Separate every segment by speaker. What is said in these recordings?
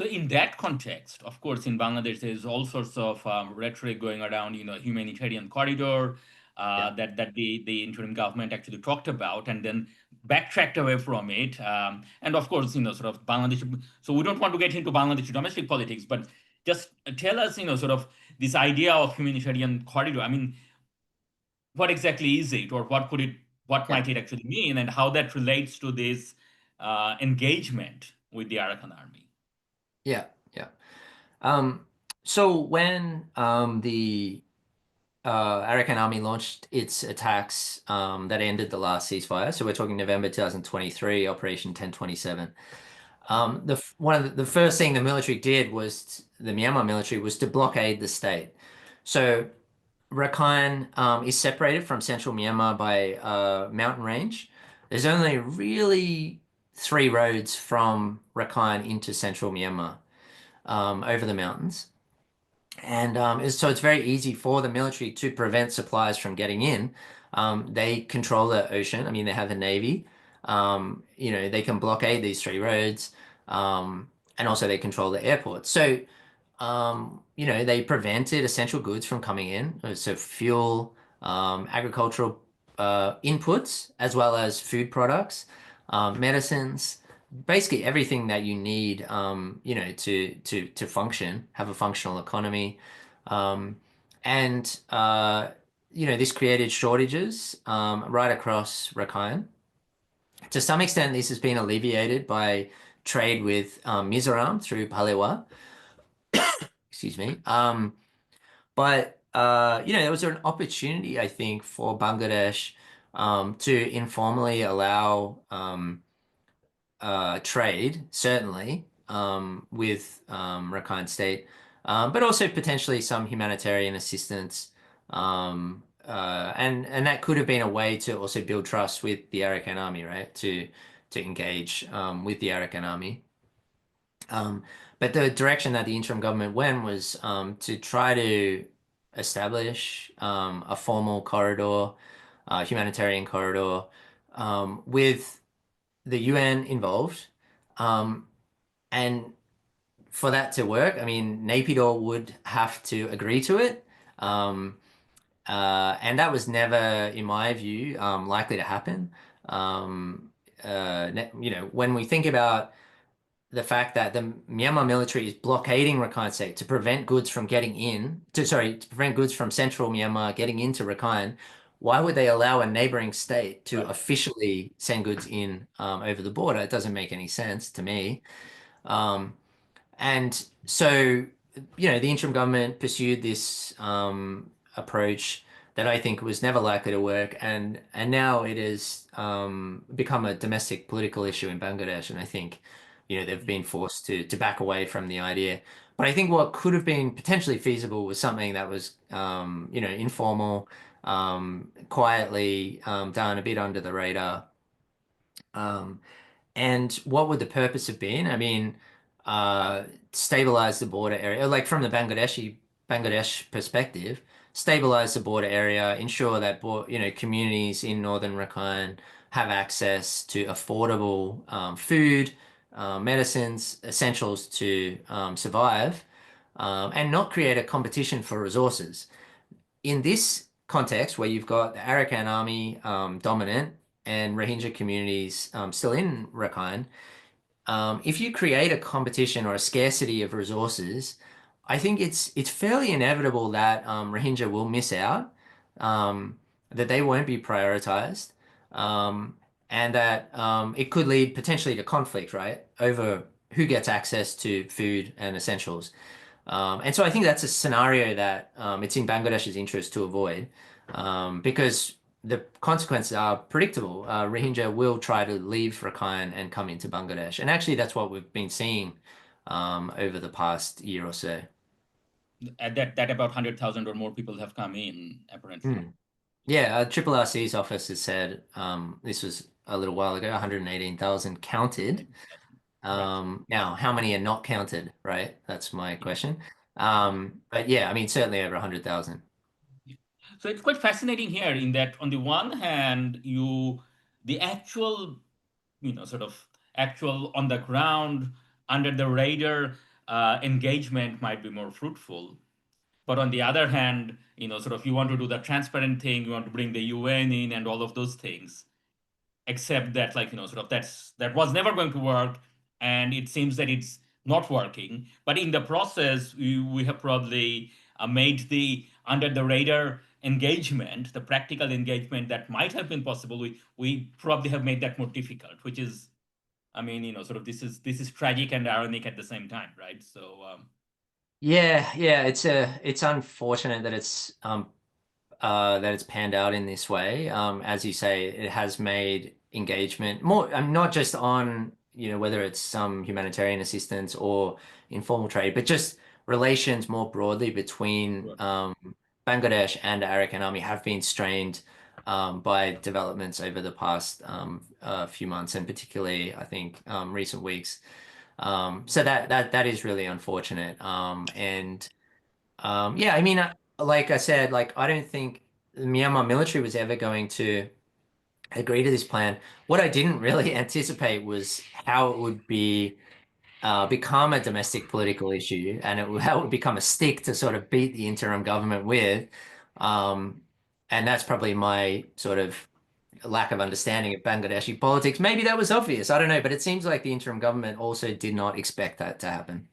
Speaker 1: So in that context, of course, in Bangladesh, there's all sorts of rhetoric going around, humanitarian corridor
Speaker 2: Yeah.
Speaker 1: that the interim government actually talked about and then backtracked away from it. And of course, sort of Bangladesh. So we don't want to get into Bangladeshi domestic politics, but just tell us, sort of this idea of humanitarian corridor. I mean, what exactly is it, or what
Speaker 2: Yeah.
Speaker 1: might it actually mean, and how that relates to this engagement with the Arakan army?
Speaker 2: Yeah. Yeah. Um, so when the Arakan Army launched its attacks that ended the last ceasefire, so we're talking November 2023, Operation 1027. One of the first thing the military did was the Myanmar military was to blockade the state. So Rakhine is separated from central Myanmar by a mountain range. There's only really three roads from Rakhine into central Myanmar over the mountains. And so it's very easy for the military to prevent supplies from getting in. They control the ocean. I mean, they have a navy. They can blockade these three roads, and also they control the airport. So, they prevented essential goods from coming in. So fuel, agricultural inputs, as well as food products, medicines, basically everything that you need, to function, have a functional economy. Um, and this created shortages right across Rakhine. To some extent, this has been alleviated by trade with Mizoram through Palewa. Excuse me. But there was an opportunity, I think, for Bangladesh to informally allow trade, certainly, with Rakhine State, but also potentially some humanitarian assistance. And that could have been a way to also build trust with the Arakan army, right? To engage with the Arakan army. Um, but the direction that the interim government went was to try to establish a formal corridor, humanitarian corridor, with the UN involved. Um, and for that to work, I mean, Naypyidaw would have to agree to it. Um, and that was never, in my view, likely to happen. When we think about the fact that the Myanmar military is blockading Rakhine State to prevent goods from getting in, to prevent goods from central Myanmar getting into Rakhine, why would they allow a neighboring state to
Speaker 1: Right.
Speaker 2: officially send goods in over the border? It doesn't make any sense to me. Um, and so, the interim government pursued this approach that I think was never likely to work, and now it has become a domestic political issue in Bangladesh, and I think, they've been forced to back away from the idea. But I think what could have been potentially feasible was something that was, informal, quietly done a bit under the radar. Um, and what would the purpose have been? I mean, stabilize the border area, like from the Bangladesh perspective, stabilize the border area, ensure that communities in northern Rakhine have access to affordable food, medicines, essentials to survive, and not create a competition for resources. In this context, where you've got the Arakan army dominant and Rohingya communities still in Rakhine, if you create a competition or a scarcity of resources, I think it's fairly inevitable that Rohingya will miss out, that they won't be prioritized, um, and that it could lead potentially to conflict, right, over who gets access to food and essentials. And so I think that's a scenario that it's in Bangladesh's interest to avoid, because the consequences are predictable. Rohingya will try to leave Rakhine and come into Bangladesh. And actually, that's what we've been seeing over the past year or so.
Speaker 1: At that about 100,000 or more people have come in, apparently.
Speaker 2: Hmm. Yeah, Triple RC's office has said this was a little while ago, 118,000 counted.
Speaker 1: Right.
Speaker 2: Now, how many are not counted, right? That's my
Speaker 1: Yeah.
Speaker 2: question.
Speaker 1: Yeah.
Speaker 2: But yeah, I mean, certainly over 100,000.
Speaker 1: Yeah. So it's quite fascinating here in that on the one hand, the actual, sort of actual on the ground, under the radar. engagement might be more fruitful. But on the other hand, sort of you want to do the transparent thing, you want to bring the UN in and all of those things, except that sort of that was never going to work, and it seems that it's not working. But in the process, we have probably made the under the radar engagement, the practical engagement that might have been possible, we probably have made that more difficult, which is, I mean, sort of this is tragic and ironic at the same time, right? So
Speaker 2: Yeah, it's unfortunate that it's panned out in this way. As you say, it has made engagement more, not just on, whether it's some humanitarian assistance or informal trade, but just relations more broadly between
Speaker 1: sure.
Speaker 2: Bangladesh and the Arakan Army have been strained by developments over the past few months, and particularly, I think, recent weeks. So that is really unfortunate. Yeah, I mean, like I said, like I don't think the Myanmar military was ever going to agree to this plan. What I didn't really anticipate was how it would become a domestic political issue, and how it would become a stick to sort of beat the interim government with. Um, and that's probably my sort of lack of understanding of Bangladeshi politics. Maybe that was obvious. I don't know, but it seems like the interim government also did not expect that to happen.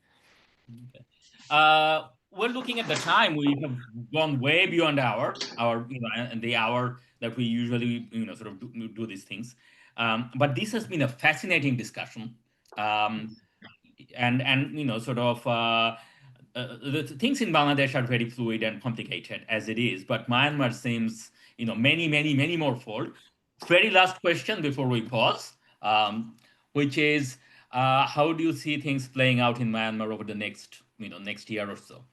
Speaker 1: We're looking at the time. We have gone way beyond and the hour that we usually, sort of do these things. But this has been a fascinating discussion. Um, and sort of the things in Bangladesh are very fluid and complicated as it is, but Myanmar seems, many, many, many more fold. Very last question before we pause, which is, how do you see things playing out in Myanmar over the next year or so?